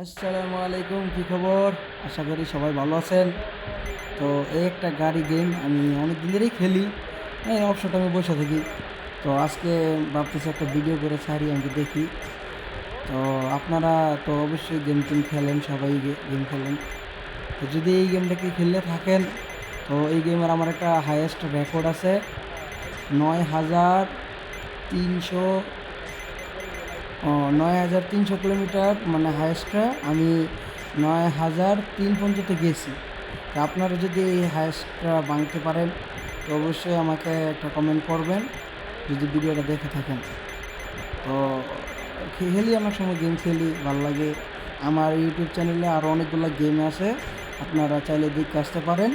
আসসালামু আলাইকুম, কী খবর? আশা করি সবাই ভালো আছেন। তো এই একটা গাড়ি গেম আমি অনেক দিন ধরেই খেলি, এই অবসর টাইমে বসে থাকি। তো আজকে ভাবতেছি একটা ভিডিও করে ছাড়ি, আমি দেখি। তো আপনারা তো অবশ্যই গেম টেম খেলেন, সবাই গেম খেলেন। তো যদি এই গেমটাকে খেললে থাকেন, তো এই গেমের আমার একটা হাইয়েস্ট রেকর্ড আছে ৯,৩০০ ৯,৩০০ কিলোমিটার, মানে হাইয়েস্টটা আমি ৯,০০৩ পর্যন্ত গেছি। তো আপনারা যদি এই হাইয়েস্টটা ভাঙতে পারেন, তো অবশ্যই আমাকে একটা কমেন্ট করবেন যদি ভিডিওটা দেখে থাকেন। তো খেলি, অনেক সময় গেম খেলি, ভালো লাগে। আমার ইউটিউব চ্যানেলে আরও অনেকগুলো গেম আছে, আপনারা চাইলে দেখে আসতে পারেন,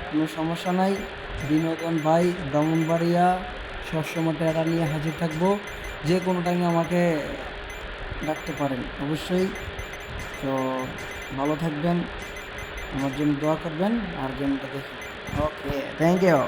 কোনো সমস্যা নাই। বিনোদন ভাই, ব্রাহ্মণবাড়িয়া, সবসময় টেরা নিয়ে হাজির থাকবো। যে কোনো টাইমে আমাকে ডাকতে পারেন অবশ্যই। তো ভালো থাকবেন, আমার জন্য দোয়া করবেন আর গেমটা দেখি। ওকে, থ্যাংক ইউ।